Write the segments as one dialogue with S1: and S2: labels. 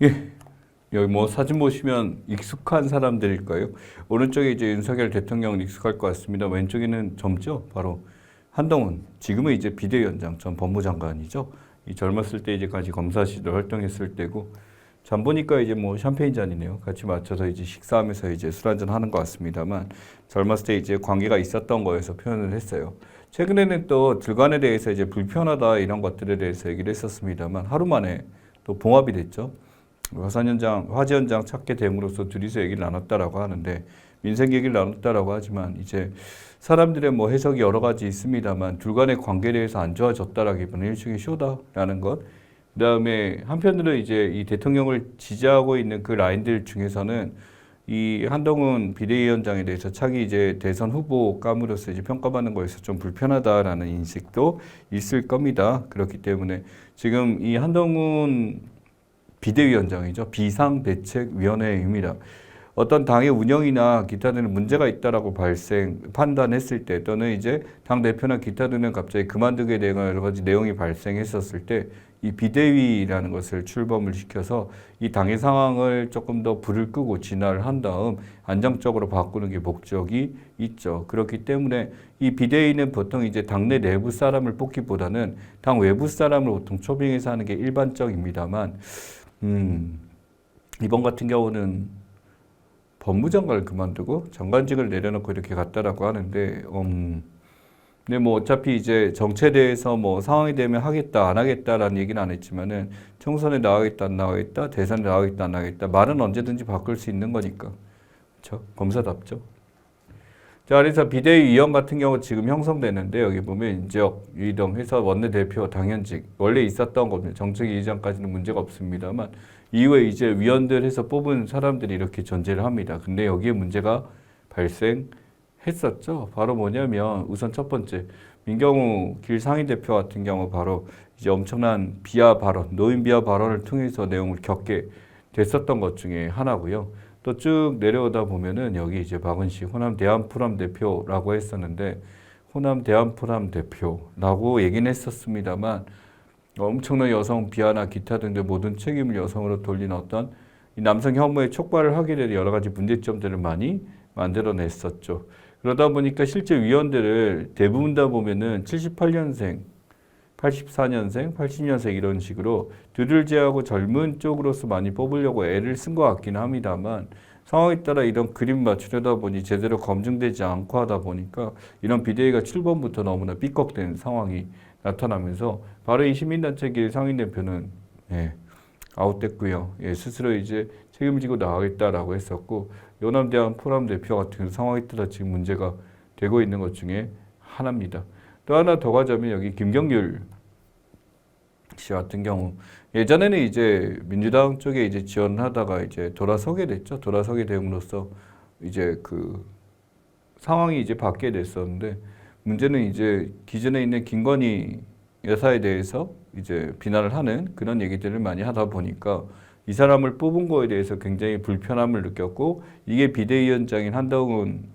S1: 예, 여기 뭐 사진 보시면 익숙한 사람들일까요? 오른쪽에 이제 윤석열 대통령은 익숙할 것 같습니다. 왼쪽에는 젊죠? 바로 한동훈, 지금은 이제 비대위원장 전 법무장관이죠. 이 젊었을 때 이제까지 검사 시절 활동했을 때고, 전 보니까 이제 뭐 샴페인 잔이네요. 같이 맞춰서 이제 식사하면서 이제 술 한잔 하는 것 같습니다만, 젊었을 때 이제 관계가 있었던 거에서 표현을 했어요. 최근에는 또 들관에 대해서 이제 불편하다 이런 것들에 대해서 얘기를 했었습니다만, 하루 만에 또 봉합이 됐죠. 화재 현장 찾게 됨으로써 둘이서 얘기를 나눴다라고 하는데, 민생 얘기를 나눴다라고 하지만 이제 사람들의 뭐 해석이 여러 가지 있습니다만, 둘 간의 관계에 대해서 안 좋아졌다라기보다는 일종의 쇼다라는 것. 그다음에 한편으로 이제 이 대통령을 지지하고 있는 그 라인들 중에서는 이 한동훈 비대위원장에 대해서 차기 이제 대선 후보감으로서 이제 평가받는 거에서 좀 불편하다라는 인식도 있을 겁니다. 그렇기 때문에 지금 이 한동훈 비대위원장이죠. 비상대책위원회입니다. 어떤 당의 운영이나 기타 등의 문제가 있다라고 판단했을 때, 또는 이제 당 대표나 기타 등은 갑자기 그만두게 되거나 여러 가지 내용이 발생했었을 때, 이 비대위라는 것을 출범을 시켜서 이 당의 상황을 조금 더 불을 끄고 진화를 한 다음 안정적으로 바꾸는 게 목적이 있죠. 그렇기 때문에 이 비대위는 보통 이제 당내 내부 사람을 뽑기보다는 당 외부 사람을 보통 초빙해서 하는 게 일반적입니다만, 이번 같은 경우는 법무장관을 그만두고 장관직을 내려놓고 이렇게 갔다라고 하는데, 근데 뭐 어차피 이제 정체대에서 뭐 상황이 되면 하겠다, 안 하겠다라는 얘기는 안 했지만은 총선에 나가겠다, 안 나가겠다, 대선에 나가겠다, 안 나가겠다, 말은 언제든지 바꿀 수 있는 거니까. 그렇죠? 검사답죠. 자, 그래서 비대위원 같은 경우 지금 형성되는데, 여기 보면 인적, 유이동 해서 원내대표 당연직 원래 있었던 겁니다. 정책위 의장까지는 문제가 없습니다만 이후에 이제 위원들 해서 뽑은 사람들이 이렇게 존재를 합니다. 근데 여기에 문제가 발생했었죠. 바로 뭐냐면 우선 첫 번째, 민경우 길 상임대표 같은 경우 바로 이제 엄청난 비하 발언, 노인 비하 발언을 통해서 내용을 겪게 됐었던 것 중에 하나고요. 또 쭉 내려오다 보면은 여기 이제 박은식 호남 대한포럼 대표라고 했었는데, 호남 대한포럼 대표라고 얘기는 했었습니다만 엄청난 여성 비하나 기타 등의 모든 책임을 여성으로 돌린 어떤 이 남성 혐오에 촉발을 하게 되는 여러 가지 문제점들을 많이 만들어냈었죠. 그러다 보니까 실제 위원들을 대부분 다 보면은 78년생, 84년생, 80년생 이런 식으로 둘을 제하고 젊은 쪽으로서 많이 뽑으려고 애를 쓴 것 같기는 합니다만, 상황에 따라 이런 그림 맞추려다 보니 제대로 검증되지 않고 하다 보니까 이런 비대위가 출범부터 너무나 삐걱된 상황이 나타나면서 바로 이 시민단체계 상임대표는 아웃됐고요. 스스로 이제 책임을 지고 나가겠다라고 했었고, 연합대한 포럼 대표 같은 상황에 따라 지금 문제가 되고 있는 것 중에 하나입니다. 또 하나 더 가자면 여기 김경률 씨 같은 경우 예전에는 이제 민주당 쪽에 이제 지원하다가 이제 돌아서게 됐죠. 돌아서게 됨으로써 이제 그 상황이 이제 바뀌게 됐었는데, 문제는 이제 기존에 있는 김건희 여사에 대해서 이제 비난을 하는 그런 얘기들을 많이 하다 보니까 이 사람을 뽑은 거에 대해서 굉장히 불편함을 느꼈고, 이게 비대위원장인 한동훈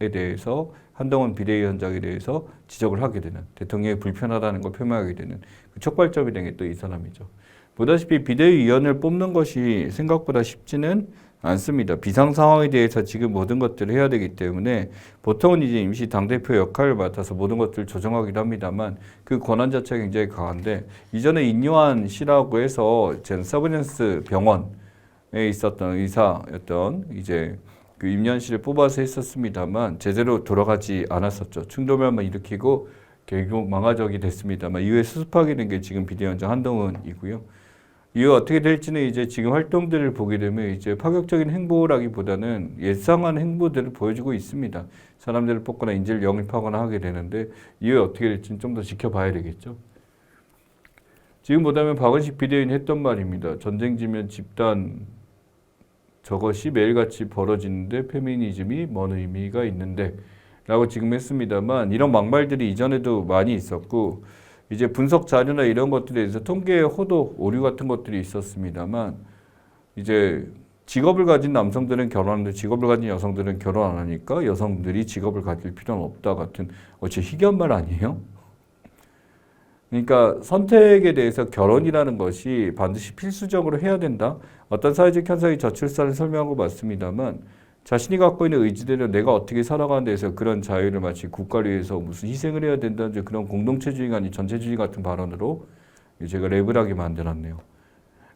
S1: 비대위원장에 대해서 지적을 하게 되는, 대통령이 불편하다는 걸 표명하게 되는 그 촉발점이 된 게 또 이 사람이죠. 보다시피 비대위원을 뽑는 것이 생각보다 쉽지는 않습니다. 비상 상황에 대해서 지금 모든 것들을 해야 되기 때문에 보통은 이제 임시 당대표 역할을 맡아서 모든 것들을 조정하기도 합니다만, 그 권한 자체가 굉장히 강한데, 이전에 인요한 씨라고 해서 서브넌스 병원에 있었던 의사였던 이제 그 임요한 씨를 뽑아서 했었습니다만 제대로 돌아가지 않았었죠. 충돌만 일으키고 결국 망화적이 됐습니다만, 이후에 수습하게 된 게 지금 비대위원장 한동훈이고요. 이후 어떻게 될지는 이제 지금 활동들을 보게 되면 이제 파격적인 행보라기보다는 예상한 행보들을 보여주고 있습니다. 사람들을 뽑거나 인재를 영입하거나 하게 되는데, 이후에 어떻게 될지는 좀 더 지켜봐야 되겠죠. 지금 보다면 박은식 비대위원이 했던 말입니다. 전쟁지면 집단, 저것이 매일같이 벌어지는데 페미니즘이 뭔 의미가 있는데 라고 지금 했습니다만, 이런 막말들이 이전에도 많이 있었고, 이제 분석 자료나 이런 것들에 대해서 통계 호도 오류 같은 것들이 있었습니다만, 이제 직업을 가진 남성들은 결혼하는데 직업을 가진 여성들은 결혼 안 하니까 여성들이 직업을 가질 필요는 없다 같은 어째 희귀한 말 아니에요? 그러니까 선택에 대해서 결혼이라는 것이 반드시 필수적으로 해야 된다. 어떤 사회적 현상이 저출산을 설명한 거 맞습니다만 자신이 갖고 있는 의지대로 내가 어떻게 살아가는 데서 그런 자유를 마치 국가를 위해서 무슨 희생을 해야 된다는 그런 공동체주의가 아닌 전체주의 같은 발언으로 제가 랩을 하게 만들었네요.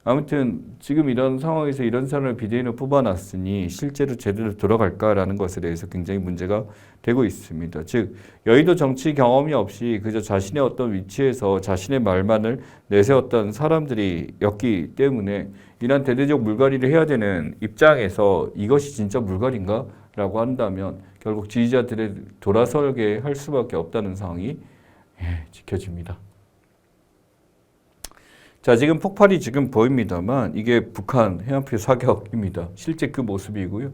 S1: 아무튼 지금 이런 상황에서 이런 사람을 비대위로 뽑아놨으니 실제로 제대로 돌아갈까라는 것에 대해서 굉장히 문제가 되고 있습니다. 즉 여의도 정치 경험이 없이 그저 자신의 어떤 위치에서 자신의 말만을 내세웠던 사람들이었기 때문에 이런 대대적 물갈이를 해야 되는 입장에서 이것이 진짜 물갈인가? 라고 한다면 결국 지지자들의 돌아서게 할 수밖에 없다는 상황이 지켜집니다. 자, 지금 폭발이 지금 보입니다만 이게 북한 해안표 사격입니다. 실제 그 모습이고요.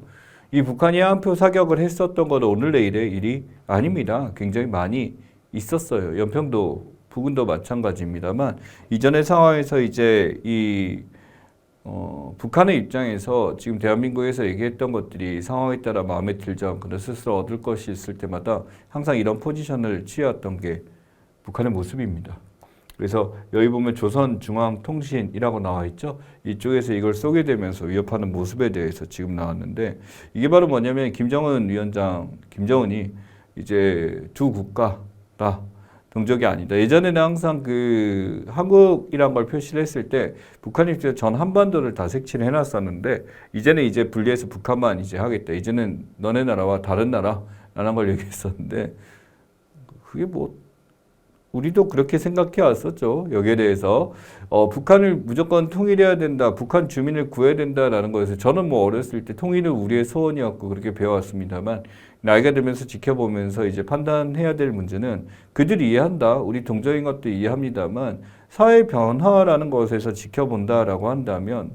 S1: 이 북한이 해안표 사격을 했었던 건 오늘 내일의 일이 아닙니다. 굉장히 많이 있었어요. 연평도 부근도 마찬가지입니다만 이전의 상황에서 이제 이 북한의 입장에서 지금 대한민국에서 얘기했던 것들이 상황에 따라 마음에 들지 않거나 스스로 얻을 것이 있을 때마다 항상 이런 포지션을 취해왔던 게 북한의 모습입니다. 그래서 여기 보면 조선중앙통신이라고 나와 있죠. 이쪽에서 이걸 쏘게 되면서 위협하는 모습에 대해서 지금 나왔는데 이게 바로 뭐냐면 김정은 위원장, 김정은이 이제 두 국가다. 동족이 아니다. 예전에는 항상 그 한국이란 걸 표시를 했을 때 북한 입장에서 전 한반도를 다 색칠을 해놨었는데 이제는 이제 분리해서 북한만 이제 하겠다. 이제는 너네 나라와 다른 나라라는 걸 얘기했었는데 그게 뭐 우리도 그렇게 생각해 왔었죠. 여기에 대해서 북한을 무조건 통일해야 된다. 북한 주민을 구해야 된다라는 거에서 저는 뭐 어렸을 때 통일은 우리의 소원이었고 그렇게 배워왔습니다만 나이가 들면서 지켜보면서 이제 판단해야 될 문제는 그들이 이해한다. 우리 동족인 것도 이해합니다만 사회 변화라는 것에서 지켜본다라고 한다면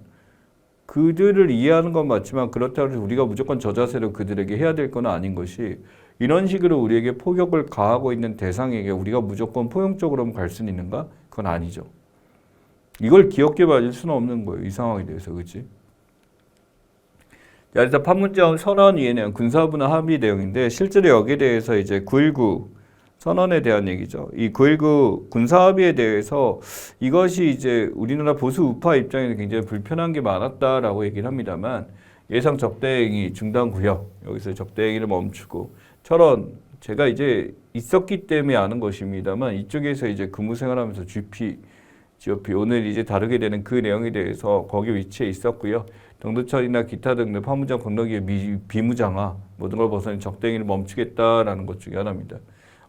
S1: 그들을 이해하는 건 맞지만 그렇다고 해서 우리가 무조건 저 자세로 그들에게 해야 될 건 아닌 것이 이런 식으로 우리에게 폭력을 가하고 있는 대상에게 우리가 무조건 포용적으로만 갈 수는 있는가? 그건 아니죠. 이걸 귀엽게 봐줄 수는 없는 거예요. 이 상황에 대해서. 그렇지? 그래서 판문점 선언 위에는 군사부나 합의 내용인데 실제로 여기에 대해서 이제 9.19 선언에 대한 얘기죠. 이 9.19 군사합의에 대해서 이것이 이제 우리나라 보수 우파 입장에서 굉장히 불편한 게 많았다라고 얘기를 합니다만 예상 적대행위 중단구역 여기서 적대행위를 멈추고 철원 제가 이제 있었기 때문에 아는 것입니다만 이쪽에서 이제 근무 생활하면서 GOP 오늘 이제 다루게 되는 그 내용에 대해서 거기 위치에 있었고요. 동두천이나 기타 등등 판문점 건너기의 비무장화 모든 걸 벗어난 적대행위를 멈추겠다라는 것 중에 하나입니다.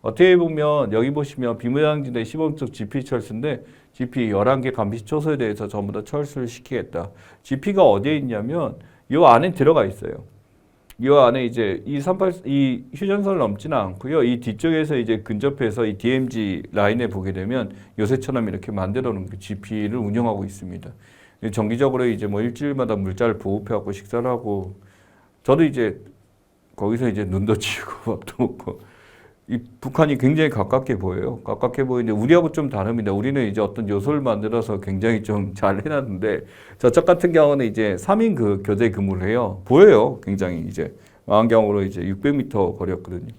S1: 어떻게 보면 여기 보시면 비무장지대 시범적 GP 철수인데 GP 11개 감시 초소에 대해서 전부 다 철수를 시키겠다. GP가 어디에 있냐면 이 안에 들어가 있어요. 이 안에 이제 이 휴전선을 넘지는 않고요. 이 뒤쪽에서 이제 근접해서 이 DMZ 라인에 보게 되면 요새처럼 이렇게 만들어 놓은 GP를 운영하고 있습니다. 정기적으로 이제 뭐 일주일마다 물자를 보급해갖고 식사를 하고 저도 이제 거기서 이제 눈도 치우고 밥도 먹고 이 북한이 굉장히 가깝게 보여요. 가깝게 보이는데 우리하고 좀 다릅니다. 우리는 이제 어떤 요소를 만들어서 굉장히 좀 잘 해놨는데 저쪽 같은 경우는 이제 3인 그 교대 근무를 해요. 보여요. 굉장히 이제 망원경으로 이제 600m 거리였거든요.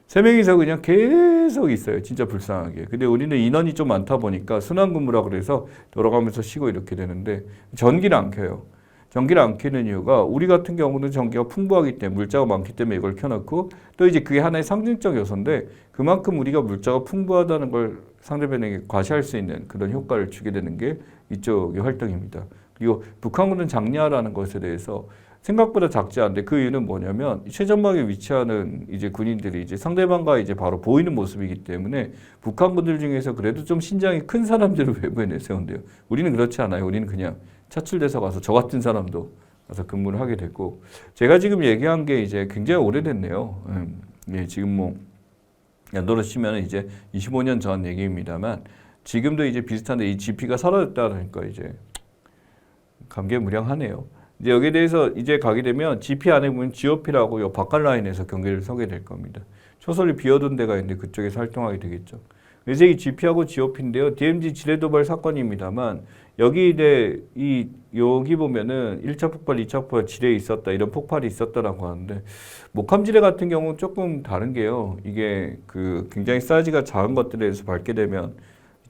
S1: 3명이서 그냥 계속 있어요. 진짜 불쌍하게. 근데 우리는 인원이 좀 많다 보니까 순환 근무라 그래서 돌아가면서 쉬고 이렇게 되는데 전기를 안 켜요. 전기를 안 켜는 이유가 우리 같은 경우는 전기가 풍부하기 때문에 물자가 많기 때문에 이걸 켜놓고 또 이제 그게 하나의 상징적 요소인데 그만큼 우리가 물자가 풍부하다는 걸 상대방에게 과시할 수 있는 그런 효과를 주게 되는 게 이쪽의 활동입니다. 그리고 북한군은 작냐라는 것에 대해서 생각보다 작지 않은데 그 이유는 뭐냐면 최전방에 위치하는 이제 군인들이 이제 상대방과 이제 바로 보이는 모습이기 때문에 북한군들 중에서 그래도 좀 신장이 큰 사람들을 외부에 내세운대요. 우리는 그렇지 않아요. 우리는 그냥 차출돼서 가서 저 같은 사람도 가서 근무를 하게 됐고 제가 지금 얘기한 게 이제 굉장히 오래됐네요. 예, 지금 뭐 연도로 치면 이제 25년 전 얘기입니다만 지금도 이제 비슷한데 이 GP가 사라졌다 그러니까 이제 감개무량하네요. 이제 여기에 대해서 이제 가게 되면 GP 안에 보면 GOP라고 요 바깥 라인에서 경계를 서게 될 겁니다. 초설이 비어둔 데가 있는데 그쪽에서 활동하게 되겠죠. 그래서 이 GP하고 GOP인데요. DMZ 지뢰도발 사건입니다만 여기 여기 보면은 1차 폭발, 2차 폭발 지뢰에 있었다. 이런 폭발이 있었다라고 하는데 목함 지뢰 같은 경우는 조금 다른 게요. 이게 그 굉장히 사이즈가 작은 것들에 대해서 밟게 되면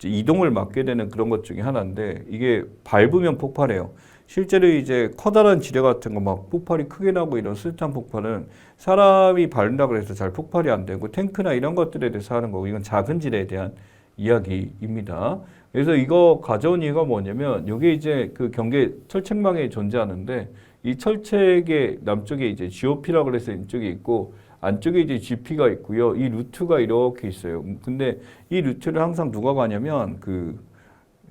S1: 이제 이동을 막게 되는 그런 것 중에 하나인데 이게 밟으면 폭발해요. 실제로 이제 커다란 지뢰 같은 거 막 폭발이 크게 나고 이런 수류탄 폭발은 사람이 밟는다고 해서 잘 폭발이 안 되고 탱크나 이런 것들에 대해서 하는 거고 이건 작은 지뢰에 대한 이야기입니다. 그래서 이거 가져온 이유가 뭐냐면 이게 이제 그 경계 철책망에 존재하는데 이 철책의 남쪽에 이제 GOP라고 그래서 이쪽에 있고 안쪽에 이제 GP가 있고요. 이 루트가 이렇게 있어요. 근데 이 루트를 항상 누가 가냐면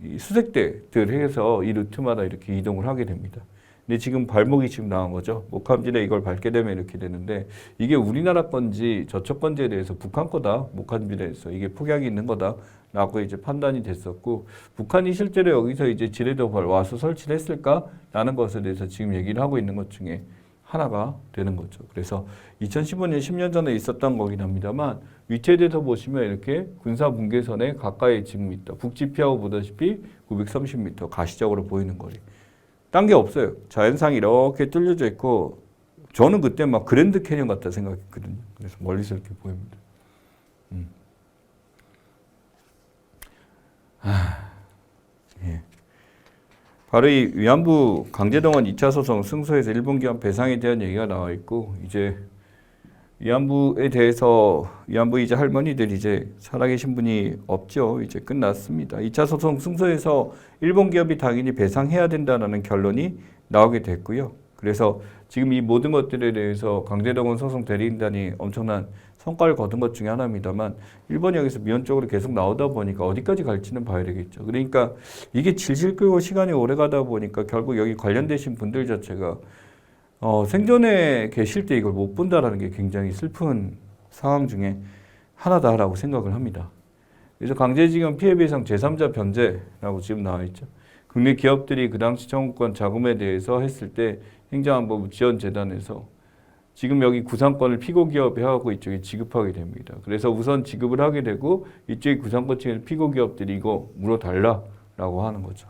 S1: 이 수색대들 해서 이 루트마다 이렇게 이동을 하게 됩니다. 근데 지금 발목이 지금 나온 거죠. 목함지대 이걸 밟게 되면 이렇게 되는데 이게 우리나라 건지 저쪽 건지에 대해서 북한 거다. 목함지대에서 이게 폭약이 있는 거다라고 이제 판단이 됐었고 북한이 실제로 여기서 이제 지뢰도 와서 설치를 했을까라는 것에 대해서 지금 얘기를 하고 있는 것 중에 하나가 되는 거죠. 그래서 2015년 10년 전에 있었던 거긴 합니다만 위치에 대해서 보시면 이렇게 군사 분계선에 가까이 지금 있다. 북지피하고 보다시피 930m 가시적으로 보이는 거리. 딴 게 없어요. 자연상이 이렇게 뚫려져 있고 저는 그때 막 그랜드 캐니언 같다 생각했거든요. 그래서 멀리서 이렇게 보입니다. 예. 바로 이 위안부 강제동원 2차 소송 승소에서 일본 기업 배상에 대한 얘기가 나와 있고 이제 위안부에 대해서 위안부 이제 할머니들 이제 살아계신 분이 없죠. 이제 끝났습니다. 2차 소송 승소에서 일본 기업이 당연히 배상해야 된다는 결론이 나오게 됐고요. 그래서 지금 이 모든 것들에 대해서 강제동원 소송 대리인단이 엄청난 성과를 거둔 것 중에 하나입니다만 일본이 여기서 미온적으로 계속 나오다 보니까 어디까지 갈지는 봐야 되겠죠. 그러니까 이게 질질 끌고 시간이 오래 가다 보니까 결국 여기 관련되신 분들 자체가 생존에 계실 때 이걸 못 본다라는 게 굉장히 슬픈 상황 중에 하나다라고 생각을 합니다. 그래서 강제징용 피해배상 제3자 변제라고 지금 나와 있죠. 국내 기업들이 그 당시 청구권 자금에 대해서 했을 때 행정안보부 지원재단에서 지금 여기 구상권을 피고 기업이 하고 이쪽에 지급하게 됩니다. 그래서 우선 지급을 하게 되고 이쪽에 구상권 측에서 피고 기업들이 이거 물어달라라고 하는 거죠.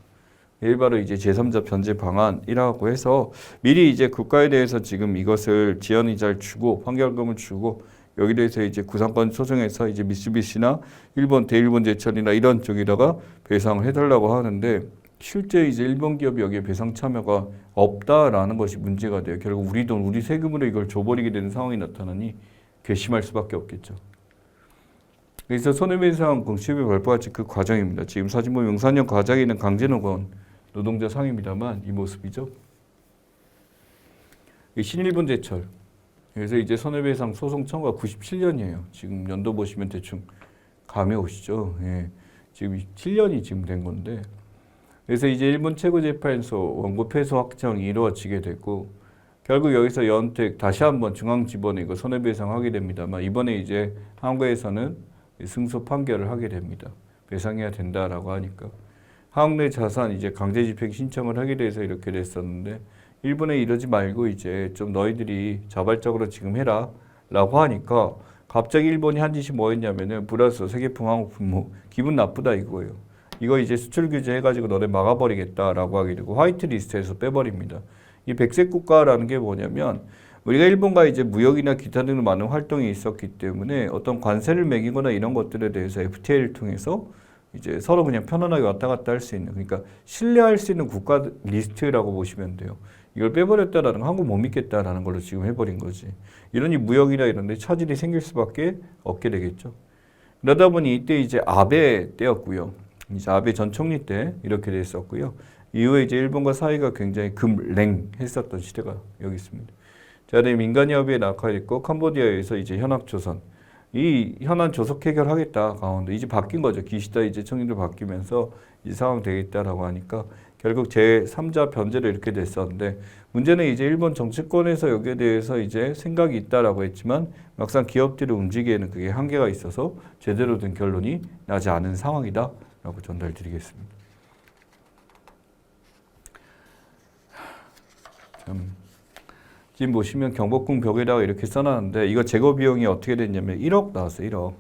S1: 이게 바로 이제 제3자 변제 방안이라고 해서 미리 이제 국가에 대해서 지금 이것을 지연이자를 주고 판결금을 주고 여기 대해서 이제 구상권 소송에서 이제 미쓰비시나 일본 대일본제철이나 이런 쪽에다가 배상을 해달라고 하는데 실제 이제 일본 기업이 여기에 배상 참여가 없다라는 것이 문제가 돼요. 결국 우리 돈, 우리 세금으로 이걸 줘버리게 되는 상황이 나타나니 괘씸할 수밖에 없겠죠. 그래서 손해배상 공시비 발부하지 그 과정입니다. 지금 사진 보면 용산역 과장에 있는 강제노건 노동자 상입니다만 이 모습이죠. 신일본 제철. 그래서 이제 손해배상 소송 청구가 97년이에요. 지금 연도 보시면 대충 감이 오시죠. 예. 지금 7년이 지금 된 건데. 그래서 이제 일본 최고재판소 원고 패소 확정이 이루어지게 됐고 결국 여기서 연택 다시 한번 중앙지법에 이거 손해배상하게 됩니다만 이번에 이제 한국에서는 승소 판결을 하게 됩니다. 배상해야 된다라고 하니까. 한국 내 자산 이제 강제집행 신청을 하게 돼서 이렇게 됐었는데 일본에 이러지 말고 이제 좀 너희들이 자발적으로 지금 해라라고 하니까 갑자기 일본이 한 짓이 뭐였냐면은 불화서 세계품 항공품목 기분 나쁘다 이거예요. 이거 이제 수출 규제 해가지고 너네 막아버리겠다라고 하게 되고 화이트 리스트에서 빼버립니다. 이 백색 국가라는 게 뭐냐면 우리가 일본과 이제 무역이나 기타 등의 많은 활동이 있었기 때문에 어떤 관세를 매기거나 이런 것들에 대해서 FTA를 통해서 이제 서로 그냥 편안하게 왔다 갔다 할 수 있는 그러니까 신뢰할 수 있는 국가 리스트라고 보시면 돼요. 이걸 빼버렸다라는 건 한국 못 믿겠다라는 걸로 지금 해버린 거지. 이러니 무역이나 이런 데 차질이 생길 수밖에 없게 되겠죠. 그러다 보니 이때 이제 아베 때였고요. 이제 아베 전 총리 때 이렇게 됐었고요. 이후에 이제 일본과 사이가 굉장히 금랭했었던 시대가 여기 있습니다. 자, 민간이 협의에 낙하했고 캄보디아에서 이제 현황조선 이 현안 조속 해결하겠다 강원도 이제 바뀐 거죠. 기시다 이제 총리도 바뀌면서 이 상황 되겠다라고 하니까 결국 제3자 변제로 이렇게 됐었는데 문제는 이제 일본 정치권에서 여기에 대해서 이제 생각이 있다라고 했지만 막상 기업들이 움직이기에는 그게 한계가 있어서 제대로 된 결론이 나지 않은 상황이다라고 전달드리겠습니다. 지금 보시면 경복궁 벽에다가 이렇게 써놨는데 이거 제거 비용이 어떻게 됐냐면 1억 나왔어요. 1억.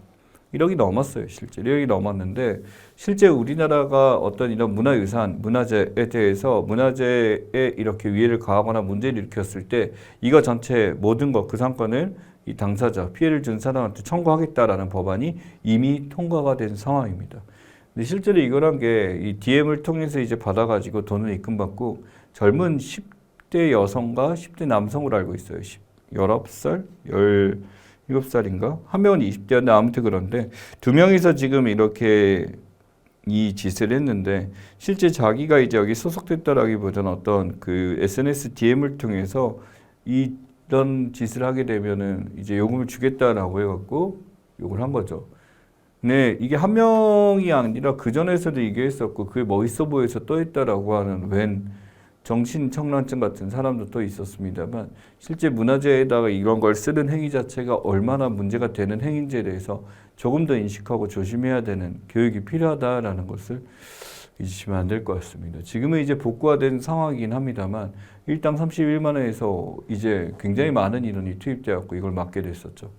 S1: 1억이 넘었어요. 실제 1억이 넘었는데 실제 우리나라가 어떤 이런 문화유산, 문화재에 대해서 문화재에 이렇게 위해를 가하거나 문제를 일으켰을 때 이거 전체 모든 것, 그 상권을 이 당사자, 피해를 준 사람한테 청구하겠다라는 법안이 이미 통과가 된 상황입니다. 근데 실제로 이거란 게 이 DM을 통해서 이제 받아가지고 돈을 입금받고 젊은 10대 여성과 10대 남성으로 알고 있어요. 19살, 17살인가? 한 명은 20대였는데 아무튼 그런데 두 명이서 지금 이렇게 이 짓을 했는데 실제 자기가 이제 여기 소속됐다라기보다는 어떤 그 SNS DM을 통해서 이런 짓을 하게 되면은 이제 요금을 주겠다라고 해갖고 요걸 한 거죠. 네, 이게 한 명이 아니라 그 전에서도 이게 했었고 그게 멋있어 보여서 또 했다라고 하는 웬 정신청란증 같은 사람도 또 있었습니다만 실제 문화재에다가 이런 걸 쓰는 행위 자체가 얼마나 문제가 되는 행위인지에 대해서 조금 더 인식하고 조심해야 되는 교육이 필요하다라는 것을 잊으시면 안 될 것 같습니다. 지금은 이제 복구화된 상황이긴 합니다만 일당 31만 원에서 이제 굉장히 많은 인원이 투입되었고 이걸 막게 됐었죠.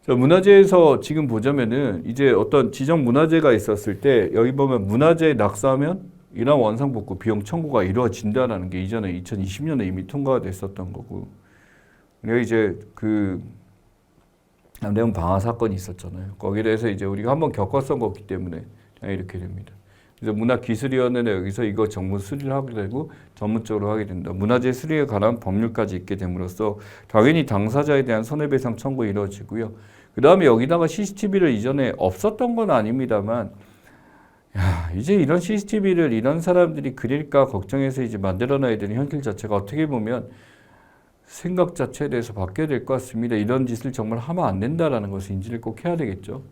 S1: 자, 문화재에서 지금 보자면은 이제 어떤 지정 문화재가 있었을 때 여기 보면 문화재에 낙서하면 이러한 원상복구 비용 청구가 이루어진다라는 게 이전에 2020년에 이미 통과가 됐었던 거고. 그리고 이제 그 남대문 방화 사건이 있었잖아요. 거기에 대해서 이제 우리가 한번 겪었던 거기 때문에 이렇게 됩니다. 그래서 문화기술위원회는 여기서 이거 전문 수리를 하게 되고 전문적으로 하게 된다. 문화재 수리에 관한 법률까지 있게 됨으로써 당연히 당사자에 대한 손해배상 청구 이루어지고요. 그 다음에 여기다가 CCTV를 이전에 없었던 건 아닙니다만 야, 이제 이런 CCTV를 이런 사람들이 그릴까 걱정해서 이제 만들어놔야 되는 현실 자체가 어떻게 보면 생각 자체에 대해서 바뀌어야 될 것 같습니다. 이런 짓을 정말 하면 안 된다라는 것을 인지를 꼭 해야 되겠죠.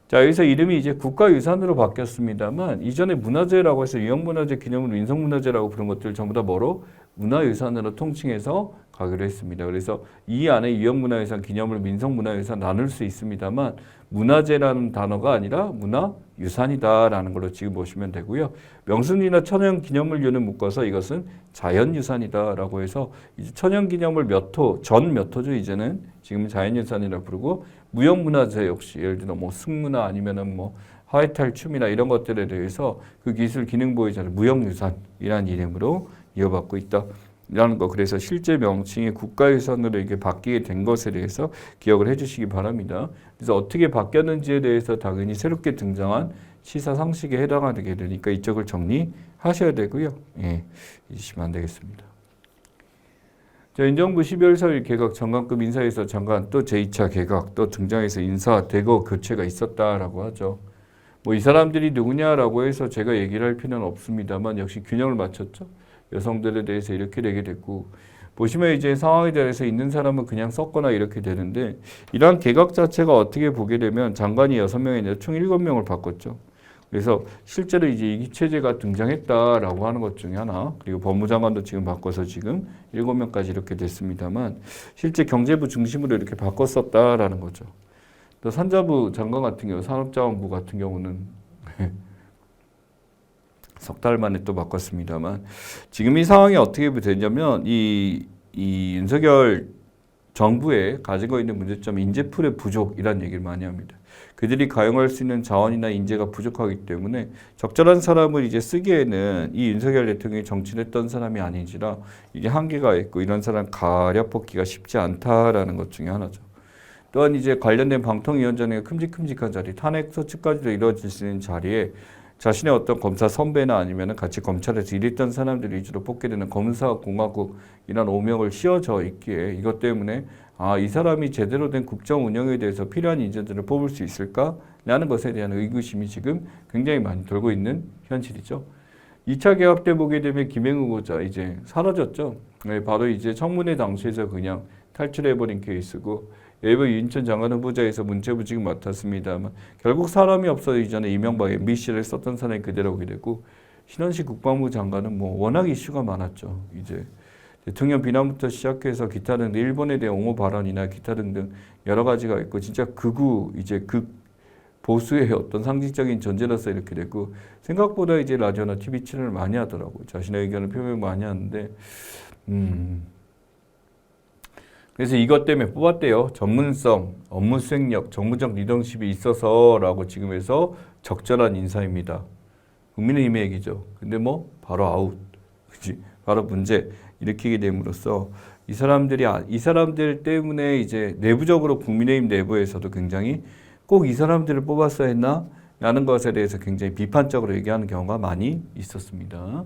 S1: 자, 여기서 이름이 이제 국가유산으로 바뀌었습니다만 이전에 문화재라고 해서 유형문화재, 기념물, 인성문화재라고 부른 것들 전부 다 뭐로? 문화유산으로 통칭해서 가기로 했습니다. 그래서 이 안에 유형문화유산, 기념물, 민속문화유산 나눌 수 있습니다만 문화재라는 단어가 아니라 문화유산이다라는 걸로 지금 보시면 되고요. 명승지나 천연기념물류는 묶어서 이것은 자연유산이다라고 해서 이제 천연기념물 몇 호, 전 몇 호죠. 이제는 지금 자연유산이라고 부르고 무형문화재 역시 예를 들어 뭐 승무나 아니면은 뭐 하회탈 춤이나 이런 것들에 대해서 그 기술 기능 보유자를 무형유산이라는 이름으로 이어받고 있다라는 거. 그래서 실제 명칭이 국가유산으로 이게 바뀌게 된 것에 대해서 기억을 해주시기 바랍니다. 그래서 어떻게 바뀌었는지에 대해서 당연히 새롭게 등장한 시사 상식에 해당하게 되니까 이쪽을 정리하셔야 되고요. 예, 잊으시면 안 되겠습니다. 자, 인정부 12월 4일 개각 정관급 인사에서 장관 또 제2차 개각 또 등장해서 인사 대거 교체가 있었다라고 하죠. 뭐 이 사람들이 누구냐라고 해서 제가 얘기를 할 필요는 없습니다만 역시 균형을 맞췄죠. 여성들에 대해서 이렇게 되게 됐고 보시면 이제 상황에 대해서 있는 사람은 그냥 썼거나 이렇게 되는데 이러한 개각 자체가 어떻게 보게 되면 장관이 6명이 아니라 총 7명을 바꿨죠. 그래서 실제로 이제 이 체제가 등장했다라고 하는 것 중에 하나, 그리고 법무장관도 지금 바꿔서 지금 7명까지 이렇게 됐습니다만 실제 경제부 중심으로 이렇게 바꿨었다라는 거죠. 또 산자부 장관 같은 경우, 산업자원부 같은 경우는 석 달 만에 또 바꿨습니다만 지금 이 상황이 어떻게 되냐면 이 윤석열 정부에 가지고 있는 문제점이 인재풀의 부족이라는 얘기를 많이 합니다. 그들이 가용할 수 있는 자원이나 인재가 부족하기 때문에 적절한 사람을 이제 쓰기에는 이 윤석열 대통령이 정치를 했던 사람이 아닌지라 이게 한계가 있고 이런 사람 가려 뽑기가 쉽지 않다라는 것 중에 하나죠. 또한 이제 관련된 방통위원장의 큼직큼직한 자리, 탄핵 소추까지도 이루어질 수 있는 자리에 자신의 어떤 검사 선배나 아니면 같이 검찰에서 일했던 사람들 위주로 뽑게 되는 검사공화국 이런 오명을 씌워져 있기에 이것 때문에 이 사람이 제대로 된 국정 운영에 대해서 필요한 인재들을 뽑을 수 있을까라는 것에 대한 의구심이 지금 굉장히 많이 돌고 있는 현실이죠. 2차 개각 때 보게 되면 김행우 후보자 이제 사라졌죠. 네, 바로 이제 청문회 당시에서 그냥 탈출해버린 케이스고 일부 인천 장관 후보자에서 문체부 지금 맡았습니다만 결국 사람이 없어 이전에 이명박 MBC를 썼던 사람이 그대로 오게 되고 신원식 국방부 장관은 뭐 워낙 이슈가 많았죠. 이제 대통령 비난부터 시작해서 기타 등등 일본에 대한 옹호 발언이나 기타 등등 여러 가지가 있고 진짜 극우 이제 극 보수의 어떤 상징적인 존재로서 이렇게 됐고 생각보다 이제 라디오나 TV 출연을 많이 하더라고요. 자신의 의견을 표명 많이 하는데 그래서 이것 때문에 뽑았대요. 전문성, 업무 수행력, 정무적 리더십이 있어서라고 지금 해서 적절한 인사입니다. 국민의힘의 얘기죠. 근데 뭐 바로 아웃, 그치? 바로 문제 일으키게 됨으로써 이 사람들 때문에 이제 내부적으로 국민의힘 내부에서도 굉장히 꼭 이 사람들을 뽑았어야 했나? 라는 것에 대해서 굉장히 비판적으로 얘기하는 경우가 많이 있었습니다.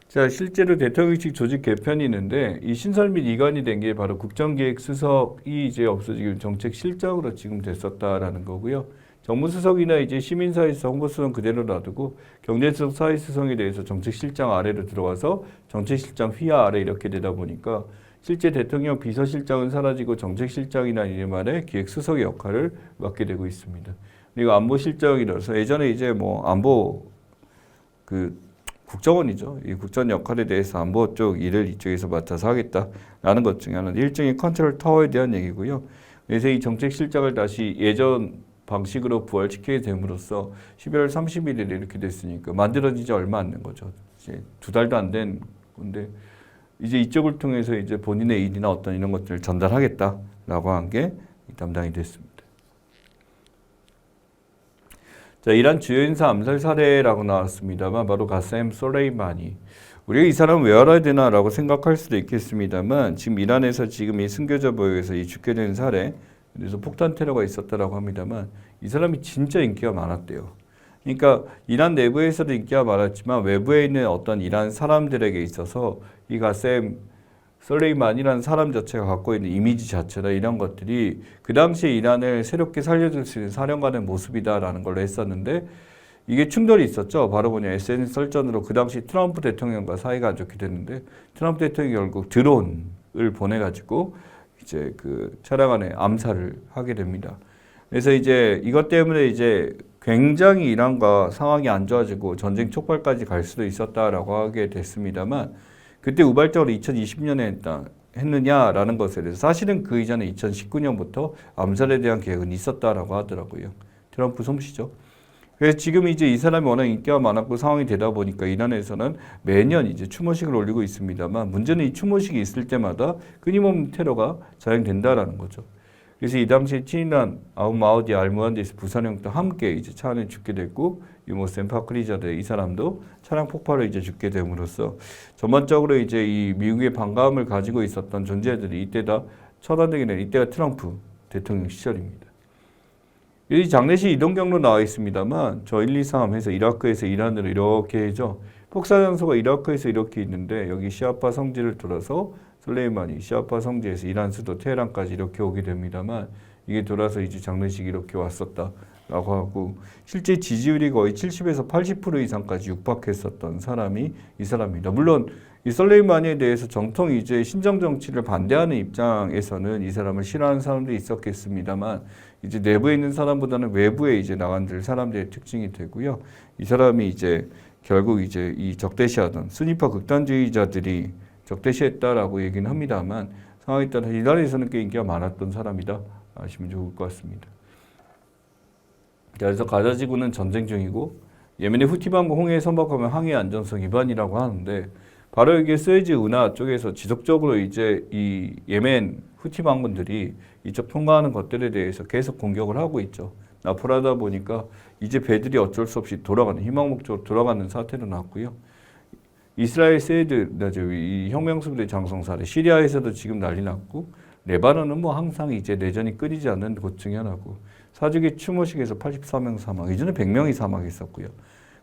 S1: 자, 실제로 대통령직 조직 개편이 있는데 이 신설 및 이관이 된 게 바로 국정기획수석이 이제 없어지고 정책실장으로 지금 됐었다라는 거고요. 정무수석이나 이제 시민사회수석, 홍보수석 그대로 놔두고 경제수석, 사회수석에 대해서 정책실장 아래로 들어와서 정책실장 휘하 아래 이렇게 되다 보니까 실제 대통령 비서실장은 사라지고 정책실장이나 이름 아래 기획수석의 역할을 맡게 되고 있습니다. 그리고 안보실장이라서 예전에 이제 뭐 안보 국정원이죠. 이 국정 역할에 대해서 안보 쪽 일을 이쪽에서 맡아서 하겠다라는 것 중에 하나는 일종의 컨트롤 타워에 대한 얘기고요. 그래서 이 정책실장을 다시 예전 방식으로 부활시키게 됨으로써 11월 31일에 이렇게 됐으니까 만들어진 지 얼마 안 된 거죠. 이제 2달도 안 된 건데 이제 이쪽을 통해서 이제 본인의 일이나 어떤 이런 것들을 전달하겠다라고 한 게 담당이 됐습니다. 자, 이란 주요 인사 암살 사례라고 나왔습니다만 바로 가셈 솔레이마니. 우리가 이 사람 왜 알아야 되나라고 생각할 수도 있겠습니다만 지금 이란에서 지금 이 순교자 보역에서 이 죽게 된 사례 그래서 폭탄 테러가 있었다라고 합니다만 이 사람이 진짜 인기가 많았대요. 그러니까 이란 내부에서도 인기가 많았지만 외부에 있는 어떤 이란 사람들에게 있어서 이 가셈 솔레이만이라는 사람 자체가 갖고 있는 이미지 자체나 이런 것들이 그 당시에 이란을 새롭게 살려줄 수 있는 사령관의 모습이다라는 걸로 했었는데 이게 충돌이 있었죠. 바로 뭐냐 SNS 설전으로 그 당시 트럼프 대통령과 사이가 안 좋게 됐는데 트럼프 대통령이 결국 드론을 보내가지고 이제 그 차량 안에 암살을 하게 됩니다. 그래서 이제 이것 때문에 이제 굉장히 이란과 상황이 안 좋아지고 전쟁 촉발까지 갈 수도 있었다라고 하게 됐습니다만 그때 우발적으로 2020년에 했느냐라는 것에 대해서 사실은 그 이전에 2019년부터 암살에 대한 계획은 있었다라고 하더라고요. 트럼프 솜씨죠. 그래서 지금 이제 이 사람이 워낙 인기가 많았고 상황이 되다 보니까 이란에서는 매년 이제 추모식을 올리고 있습니다만 문제는 이 추모식이 있을 때마다 끊임없는 테러가 자행된다라는 거죠. 그래서 이 당시에 친이란 아우마우디 알무한디스 부사령도 함께 이제 차 안에 죽게 됐고 유모센 파크리자드 이 사람도 차량 폭발을 이제 죽게 됨으로써 전반적으로 이제 이 미국의 반감을 가지고 있었던 존재들이 이때 다 처단되게 된 이때가 트럼프 대통령 시절입니다. 이 장례식 이동 경로 나와 있습니다만 저 1, 2, 3 해서 이라크에서 이란으로 이렇게 해죠. 폭사장소가 이라크에서 이렇게 있는데 여기 시아파 성지를 돌아서 솔레이마니 시아파 성지에서 이란 수도 테헤란까지 이렇게 오게 됩니다만 이게 돌아서 이제 장례식이 이렇게 왔었다라고 하고 실제 지지율이 거의 70에서 80% 이상까지 육박했었던 사람이 이 사람입니다. 물론 이 솔레이마니에 대해서 정통 이제 신정 정치를 반대하는 입장에서는 이 사람을 싫어하는 사람도 있었겠습니다만 이제 내부에 있는 사람보다는 외부에 이제 나간들 사람들의 특징이 되고요. 이 사람이 이제 결국 이제 이 적대시하던 순위파 극단주의자들이 적대시했다라고 얘기는 합니다만 상황에 따라 이란에서는 꽤 인기가 많았던 사람이다 아시면 좋을 것 같습니다. 그래서 가자 지구는 전쟁 중이고 예멘의 후티반군 홍해에 선박하면 항해 안전성 위반이라고 하는데 바로 이게 스웨즈 운하 쪽에서 지속적으로 이제 이 예멘 후티반군들이 이쪽 통과하는 것들에 대해서 계속 공격을 하고 있죠. 나폴하다 보니까 이제 배들이 어쩔 수 없이 돌아가는 희망 목적으로 돌아가는 사태로 났고요. 이스라엘 세이드 이 혁명수비대 장성사례 시리아에서도 지금 난리 났고 레바논은 뭐 항상 이제 내전이 끊이지 않는 곳 중에 하나고 사주기 추모식에서 84명 사망 이전에 100명이 사망했었고요.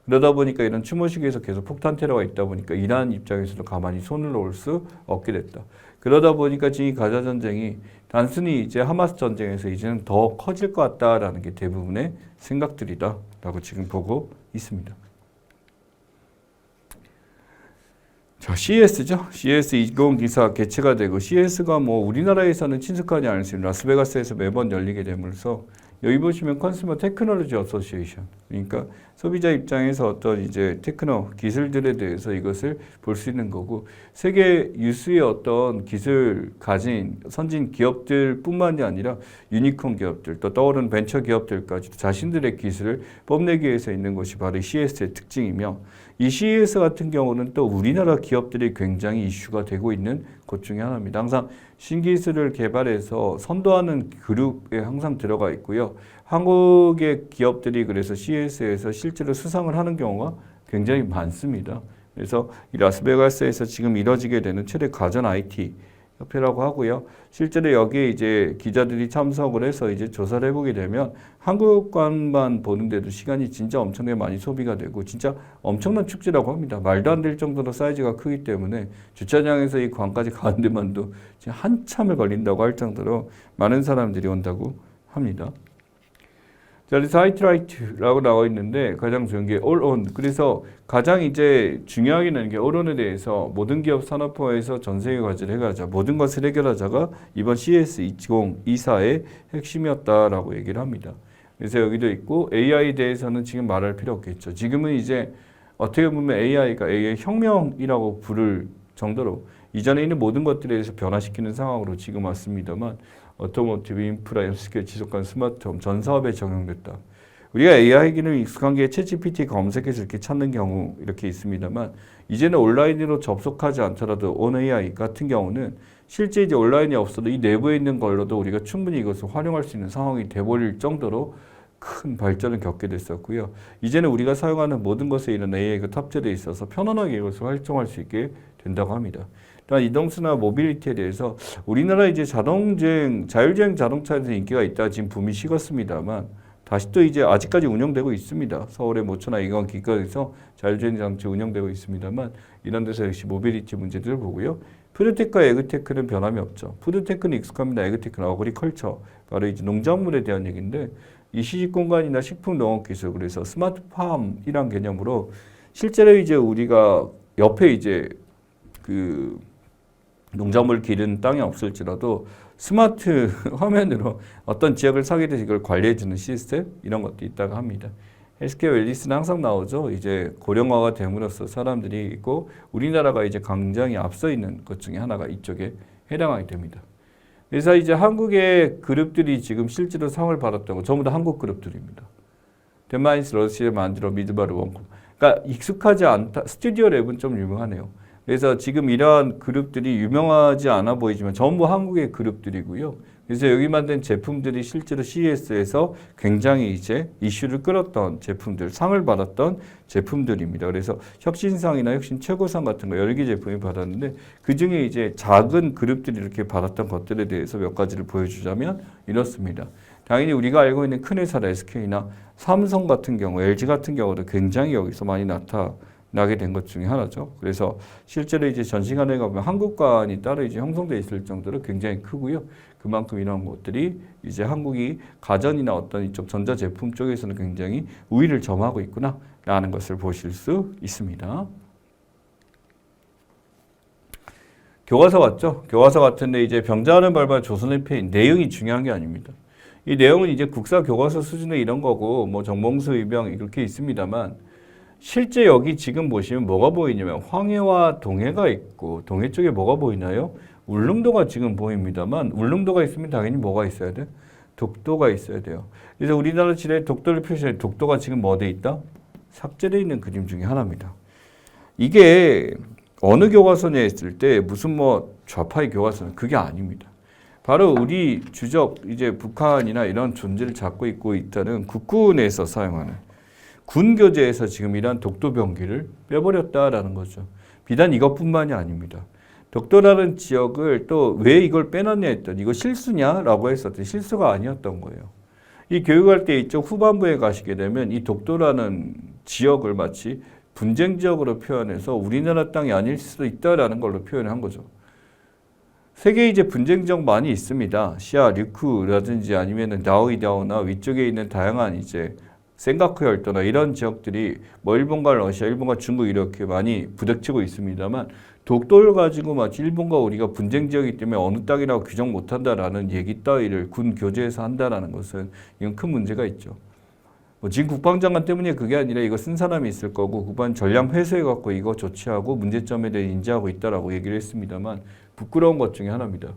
S1: 그러다 보니까 이런 추모식에서 계속 폭탄 테러가 있다 보니까 이란 입장에서도 가만히 손을 놓을 수 없게 됐다. 그러다 보니까 지금 가자 전쟁이 단순히 이제 하마스 전쟁에서 이제는 더 커질 것 같다라는 게 대부분의 생각들이다라고 지금 보고 있습니다. 자, CES죠. CES 2024 개최가 되고 CES가 뭐 우리나라에서는 친숙하지 않을 수 있는 라스베가스에서 매번 열리게 되면서 여기 보시면 컨슈머 테크놀로지 어소시에이션 그러니까 소비자 입장에서 어떤 이제 테크노 기술들에 대해서 이것을 볼 수 있는 거고 세계 유수의 어떤 기술 가진 선진 기업들뿐만이 아니라 유니콘 기업들 또 떠오르는 벤처 기업들까지도 자신들의 기술을 뽐내기 위해서 있는 것이 바로 CES의 특징이며 이 CES 같은 경우는 또 우리나라 기업들이 굉장히 이슈가 되고 있는 곳 중에 하나입니다. 항상 신기술을 개발해서 선도하는 그룹에 항상 들어가 있고요. 한국의 기업들이 그래서 CES에서 실제로 수상을 하는 경우가 굉장히 많습니다. 그래서 이 라스베가스에서 지금 이뤄지게 되는 최대 가전 IT 협회라고 하고요. 실제로 여기에 이제 기자들이 참석을 해서 이제 조사를 해보게 되면 한국관만 보는데도 시간이 진짜 엄청나게 많이 소비가 되고 진짜 엄청난 축제라고 합니다. 말도 안 될 정도로 사이즈가 크기 때문에 주차장에서 이 관까지 가는 데만도 지금 한참을 걸린다고 할 정도로 많은 사람들이 온다고 합니다. 자, 그래서 하이트라이트라고 나와 있는데 가장 중요한 게 all on. 그래서 가장 이제 중요하게 되는 게 all on에 대해서 모든 기업 산업화에서 전 세계 과제를 해가자. 모든 것을 해결하자가 이번 CS 2024의 핵심이었다라고 얘기를 합니다. 그래서 여기도 있고 AI에 대해서는 지금 말할 필요 없겠죠. 지금은 이제 어떻게 보면 AI가 AI 혁명이라고 부를 정도로 이전에 있는 모든 것들에 대해서 변화시키는 상황으로 지금 왔습니다만 오토모티브, 인프라, 헬스케어, 지속가능 스마트홈 전 사업에 적용됐다. 우리가 AI 기능 익숙한 게 챗GPT 검색해서 이렇게 찾는 경우 이렇게 있습니다만 이제는 온라인으로 접속하지 않더라도 온AI 같은 경우는 실제 이제 온라인이 없어도 이 내부에 있는 걸로도 우리가 충분히 이것을 활용할 수 있는 상황이 돼버릴 정도로 큰 발전을 겪게 됐었고요. 이제는 우리가 사용하는 모든 것에 이런 AI가 탑재되어 있어서 편안하게 이것을 활용할 수 있게 된다고 합니다. 또한 이동수나 모빌리티에 대해서 우리나라 이제 자율주행 자동차에서 인기가 있다 지금 붐이 식었습니다만 다시 또 이제 아직까지 운영되고 있습니다. 서울의 모처나 이관 기관에서 자율주행 자동차 운영되고 있습니다만 이런 데서 역시 모빌리티 문제들을 보고요. 푸드테크와 에그테크는 변함이 없죠. 푸드테크는 익숙합니다. 에그테크는 어그리컬처, 바로 이제 농작물에 대한 얘기인데 이 시식공간이나 식품농업기술, 그래서 스마트팜이란 개념으로 실제로 이제 우리가 옆에 이제 그 농작물 기른 땅이 없을지라도 스마트 화면으로 어떤 지역을 사게 돼서 이걸 관리해주는 시스템 이런 것도 있다고 합니다. 헬스케어 웰니스는 항상 나오죠. 이제 고령화가 됨으로써 사람들이 있고 우리나라가 이제 굉장히 앞서 있는 것 중에 하나가 이쪽에 해당하게 됩니다. 그래서 이제 한국의 그룹들이 지금 실제로 상을 받았다고 전부 다 한국 그룹들입니다. 덴마이스, 러시아, 만드로, 미드바르, 원콤. 그러니까 익숙하지 않다. 스튜디오 랩은 좀 유명하네요. 그래서 지금 이러한 그룹들이 유명하지 않아 보이지만 전부 한국의 그룹들이고요. 그래서 여기 만든 제품들이 실제로 CES에서 굉장히 이제 이슈를 끌었던 제품들, 상을 받았던 제품들입니다. 그래서 혁신상이나 혁신 최고상 같은 거 여러 개 제품이 받았는데 그 중에 이제 작은 그룹들이 이렇게 받았던 것들에 대해서 몇 가지를 보여주자면 이렇습니다. 당연히 우리가 알고 있는 큰 회사 SK나 삼성 같은 경우, LG 같은 경우도 굉장히 여기서 많이 나게 된 것 중에 하나죠. 그래서 실제로 이제 전시관에 가보면 한국관이 따로 이제 형성되어 있을 정도로 굉장히 크고요. 그만큼 이런 것들이 이제 한국이 가전이나 어떤 이쪽 전자제품 쪽에서는 굉장히 우위를 점하고 있구나라는 것을 보실 수 있습니다. 교과서 같죠? 교과서 같은데 이제 병자호흡 발발 조선의 패인 내용이 중요한 게 아닙니다. 이 내용은 이제 국사 교과서 수준의 이런 거고 뭐 정몽수 의병 이렇게 있습니다만 실제 여기 지금 보시면 뭐가 보이냐면 황해와 동해가 있고 동해 쪽에 뭐가 보이나요? 울릉도가 지금 보입니다만 울릉도가 있으면 당연히 뭐가 있어야 돼? 독도가 있어야 돼요. 그래서 우리나라 지도에 독도를 표시해 독도가 지금 뭐 돼 있다? 삭제되어 있는 그림 중에 하나입니다. 이게 어느 교과서냐 했을 때 무슨 뭐 좌파의 교과서는 그게 아닙니다. 바로 우리 주적 이제 북한이나 이런 존재를 잡고 있고 있다는 국군에서 사용하는 군 교재에서 지금 이러한 독도 병기를 빼버렸다라는 거죠. 비단 이것뿐만이 아닙니다. 독도라는 지역을 또 왜 이걸 빼놨냐 했더니 이거 실수냐라고 했었더니 실수가 아니었던 거예요. 이 교육할 때 이쪽 후반부에 가시게 되면 이 독도라는 지역을 마치 분쟁 지역으로 표현해서 우리나라 땅이 아닐 수도 있다라는 걸로 표현한 거죠. 세계에 이제 분쟁 지역 많이 있습니다. 시아, 류쿠라든지 아니면은 다오이다오나 위쪽에 있는 다양한 이제 센가쿠 열도나 이런 지역들이 뭐 일본과 러시아, 일본과 중국 이렇게 많이 부닥치고 있습니다만 독도를 가지고 마치 일본과 우리가 분쟁 지역이기 때문에 어느 땅이라고 규정 못한다라는 얘기 따위를 군 교재에서 한다라는 것은 이건 큰 문제가 있죠. 뭐 지금 국방장관 때문에 그게 아니라 이거 쓴 사람이 있을 거고 국방 전량 회수해갖고 이거 조치하고 문제점에 대해 인지하고 있다라고 얘기를 했습니다만 부끄러운 것 중에 하나입니다.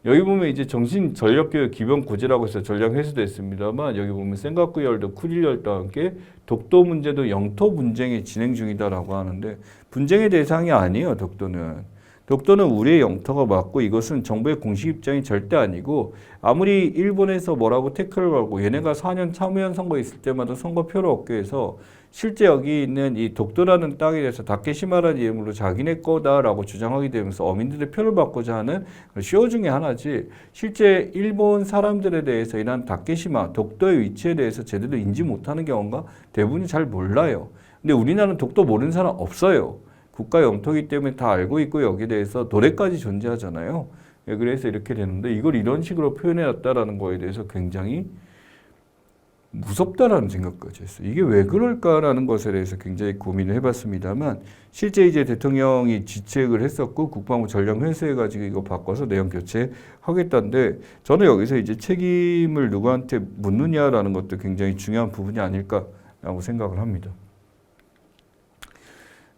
S1: 여기 보면 이제 정신전력교육 기본 고지라고 해서 전량 회수됐습니다만 여기 보면 센가쿠 열도, 쿠릴 열도와 함께 독도 문제도 영토 분쟁이 진행 중이다라고 하는데 분쟁의 대상이 아니에요. 독도는 독도는 우리의 영토가 맞고 이것은 정부의 공식 입장이 절대 아니고 아무리 일본에서 뭐라고 태클을 걸고 얘네가 4년 참여연 선거 있을 때마다 선거표를 얻기 위해서 실제 여기 있는 이 독도라는 땅에 대해서 다케시마라는 이름으로 자기네 거다라고 주장하게 되면서 어민들의 표를 받고자 하는 쇼 중에 하나지 실제 일본 사람들에 대해서 이런 다케시마, 독도의 위치에 대해서 제대로 인지 못하는 경우가 대부분이 잘 몰라요. 근데 우리나라는 독도 모르는 사람 없어요. 국가 영토이기 때문에 다 알고 있고 여기에 대해서 도래까지 존재하잖아요. 예, 그래서 이렇게 되는데 이걸 이런 식으로 표현해놨다라는 거에 대해서 굉장히 무섭다라는 생각까지 했어요. 이게 왜 그럴까라는 것에 대해서 굉장히 고민을 해봤습니다만 실제 이제 대통령이 지책을 했었고 국방부 전령 회수해가지고 이거 바꿔서 내용 교체하겠다는데 저는 여기서 이제 책임을 누구한테 묻느냐라는 것도 굉장히 중요한 부분이 아닐까라고 생각을 합니다.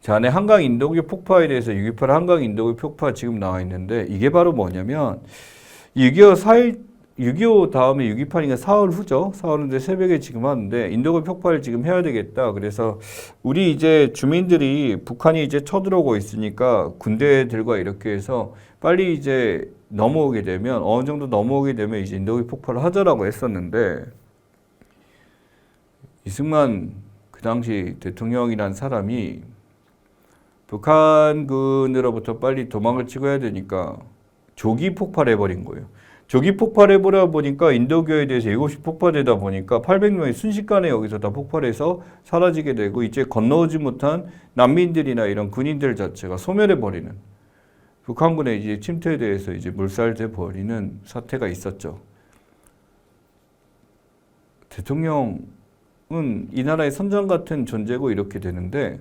S1: 자, 안에 한강 인도교 폭파에 대해서 6.28 한강 인도교 폭파 지금 나와 있는데 이게 바로 뭐냐면 6.25 다음에 6.28인가 사흘 후죠. 사흘 후인데 새벽에 지금 하는데 인도교 폭파를 지금 해야 되겠다. 그래서 우리 이제 주민들이 북한이 이제 쳐들어오고 있으니까 군대들과 이렇게 해서 빨리 이제 넘어오게 되면 어느 정도 넘어오게 되면 이제 인도교 폭파를 하자라고 했었는데 이승만 그 당시 대통령이란 사람이 북한군으로부터 빨리 도망을 찍어야 되니까 조기 폭발해버린 거예요. 조기 폭발해버려 보니까 인도교에 대해서 7시 폭발되다 보니까 800명이 순식간에 여기서 다 폭발해서 사라지게 되고 이제 건너오지 못한 난민들이나 이런 군인들 자체가 소멸해버리는 북한군의 이제 침투에 대해서 이제 물살돼 버리는 사태가 있었죠. 대통령은 이 나라의 선장 같은 존재고 이렇게 되는데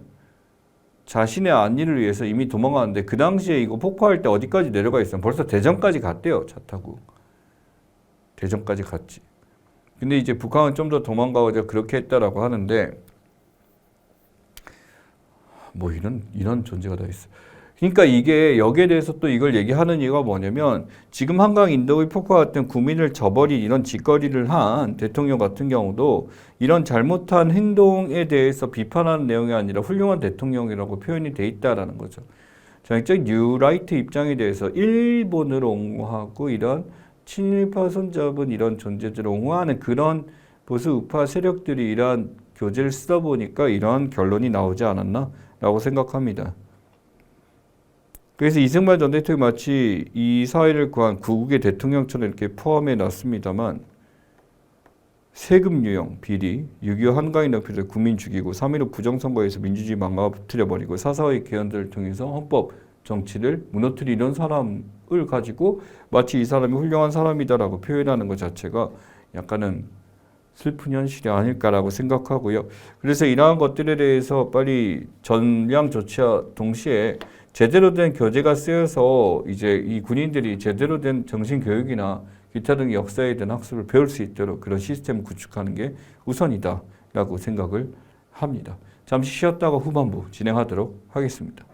S1: 자신의 안위를 위해서 이미 도망가는데 그 당시에 이거 폭파할 때 어디까지 내려가 있으면 벌써 대전까지 갔대요. 차 타고. 대전까지 갔지. 근데 이제 북한은 좀 더 도망가고 그렇게 했다라고 하는데 뭐 이런 존재가 다 있어. 그러니까 이게 여기에 대해서 또 이걸 얘기하는 이유가 뭐냐면 지금 한강 인도의 폭파 같은 국민을 저버린 이런 짓거리를 한 대통령 같은 경우도 이런 잘못한 행동에 대해서 비판하는 내용이 아니라 훌륭한 대통령이라고 표현이 돼 있다라는 거죠. 전형적 뉴라이트 입장에 대해서 일본을 옹호하고 이런 친일파 손잡은 이런 존재들을 옹호하는 그런 보수 우파 세력들이 이러한 교재를 쓰다 보니까 이러한 결론이 나오지 않았나라고 생각합니다. 그래서 이승만 전 대통령이 마치 이 사회를 구한 구국의 대통령처럼 이렇게 포함해 놨습니다만 세금 유용, 비리, 6.25 한강인 높이를 국민 죽이고 3.15 부정선거에서 민주주의 망가뜨려버리고 사사의 개헌들을 통해서 헌법 정치를 무너뜨린 이런 사람을 가지고 마치 이 사람이 훌륭한 사람이다라고 표현하는 것 자체가 약간은 슬픈 현실이 아닐까라고 생각하고요. 그래서 이러한 것들에 대해서 빨리 전량 조치와 동시에 제대로 된 교재가 쓰여서 이제 이 군인들이 제대로 된 정신교육이나 기타 등 역사에 대한 학습을 배울 수 있도록 그런 시스템을 구축하는 게 우선이다라고 생각을 합니다. 잠시 쉬었다가 후반부 진행하도록 하겠습니다.